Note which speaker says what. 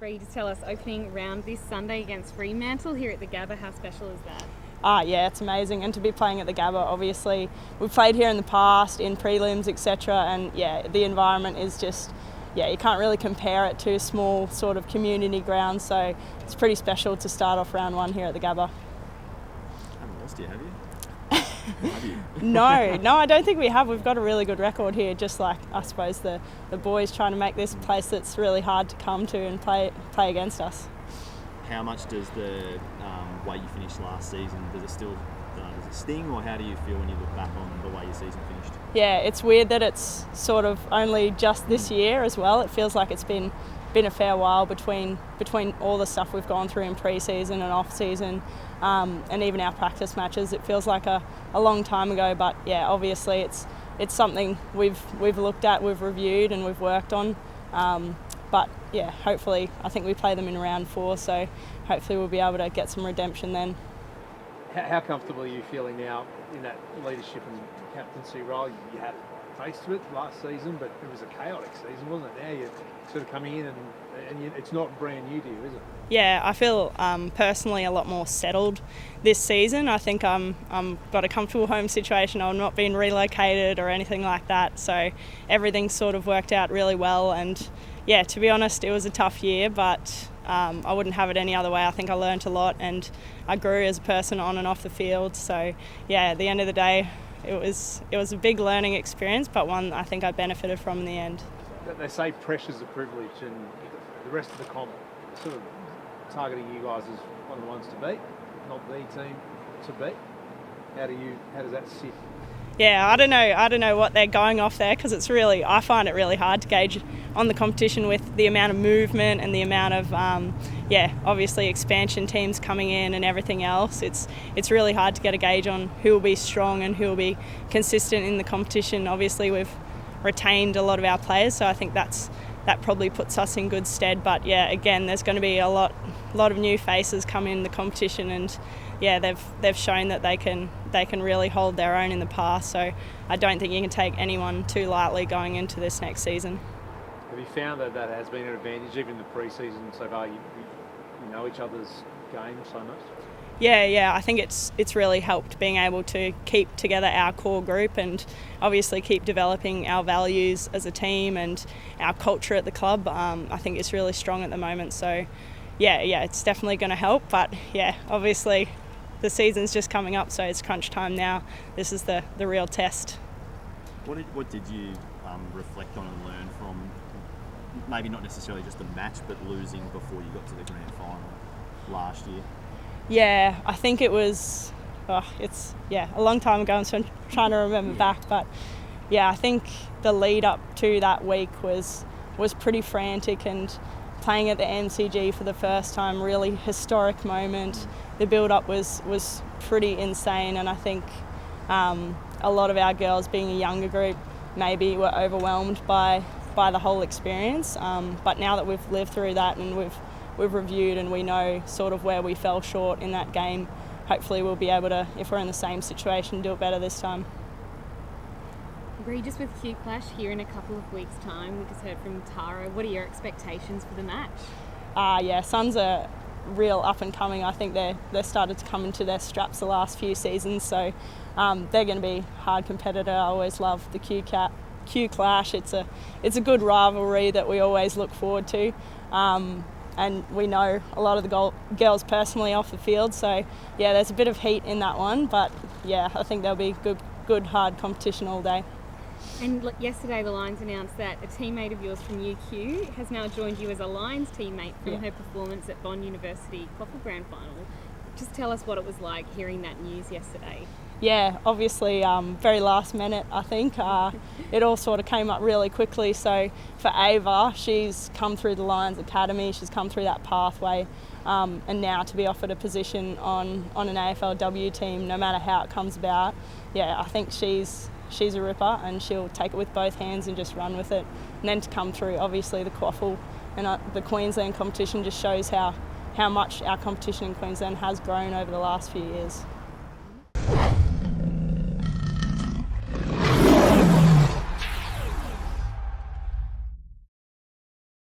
Speaker 1: Bre, just tell us, opening round this Sunday against Fremantle here at the Gabba, how special is that?
Speaker 2: Yeah, it's amazing, and to be playing at the Gabba, obviously we've played here in the past in prelims, etc., and yeah, the environment is just, you can't really compare it to a small sort of community ground, so it's pretty special to start off round one here at the Gabba.
Speaker 3: Haven't lost yet, have you? Have you?
Speaker 2: No, I don't think we have. We've got a really good record here, just like I suppose the boys trying to make this a place that's really hard to come to and play against us.
Speaker 3: How much does the way you finished last season, does it sting, or how do you feel when you look back on the way your season finished?
Speaker 2: Yeah, it's weird that it's sort of only just this year as well. It feels like it's been a fair while between all the stuff we've gone through in pre-season and off-season, and even our practice matches. It feels like a long time ago, but yeah, obviously it's something we've looked at, we've reviewed and we've worked on. But yeah, hopefully, I think we play them in round 4, so hopefully we'll be able to get some redemption then.
Speaker 4: How comfortable are you feeling now in that leadership and captaincy role? You had a taste of it last season, but it was a chaotic season, wasn't it? Now you're sort of coming in and it's not brand new to you, is it?
Speaker 2: Yeah, I feel personally a lot more settled this season. I think I'm got a comfortable home situation. I'm not being relocated or anything like that, so everything's sort of worked out really well. And yeah, to be honest, it was a tough year, but I wouldn't have it any other way. I think I learnt a lot and I grew as a person on and off the field. So yeah, at the end of the day, it was a big learning experience, but one I think I benefited from in the end.
Speaker 4: They say pressure's a privilege, and the rest of the comp sort of targeting you guys as one of the ones to beat, not the team to beat. How does that sit?
Speaker 2: Yeah, I don't know what they're going off there, because I find it really hard to gauge on the competition with the amount of movement and the amount of obviously expansion teams coming in and everything else. It's really hard to get a gauge on who will be strong and who will be consistent in the competition. Obviously we've retained a lot of our players, so I think that probably puts us in good stead. But yeah, again, there's going to be a lot of new faces come in the competition, and yeah, they've shown that they can really hold their own in the past. So I don't think you can take anyone too lightly going into this next season.
Speaker 4: Have you found that has been an advantage, even in the pre-season so far? You know each other's game so much.
Speaker 2: Yeah, I think it's really helped being able to keep together our core group and obviously keep developing our values as a team and our culture at the club. I think it's really strong at the moment. So yeah, it's definitely going to help. But yeah, obviously the season's just coming up, so it's crunch time now. This is the real test.
Speaker 3: What did you reflect on and learn from, maybe not necessarily just the match, but losing before you got to the grand final last year?
Speaker 2: Yeah, I think it was, it's a long time ago, so I'm trying to remember back. But yeah, I think the lead up to that week was pretty frantic, and playing at the MCG for the first time, really historic moment. The build up was pretty insane, and I think a lot of our girls, being a younger group, maybe were overwhelmed by the whole experience. But now that we've lived through that and we've reviewed and we know sort of where we fell short in that game, hopefully we'll be able to, if we're in the same situation, do it better this time.
Speaker 1: Bre, just with Q Clash here in a couple of weeks' time, we just heard from Tara. What are your expectations for the match?
Speaker 2: Suns are real up and coming. I think they're started to come into their straps the last few seasons, so they're going to be a hard competitor. I always love the Q Clash. It's a good rivalry that we always look forward to. And we know a lot of the girls personally off the field, so yeah, there's a bit of heat in that one, but yeah, I think there'll be good hard competition all day.
Speaker 1: And yesterday the Lions announced that a teammate of yours from UQ has now joined you as a Lions teammate from her performance at Bond University Quaffle Grand Final. Just tell us what it was like hearing that news yesterday.
Speaker 2: Yeah, obviously very last minute, I think. It all sort of came up really quickly. So for Ava, she's come through the Lions Academy, she's come through that pathway, and now to be offered a position on an AFLW team, no matter how it comes about, yeah, I think she's a ripper, and she'll take it with both hands and just run with it. And then to come through, obviously the Quaffle and the Queensland competition just shows how much our competition in Queensland has grown over the last few years.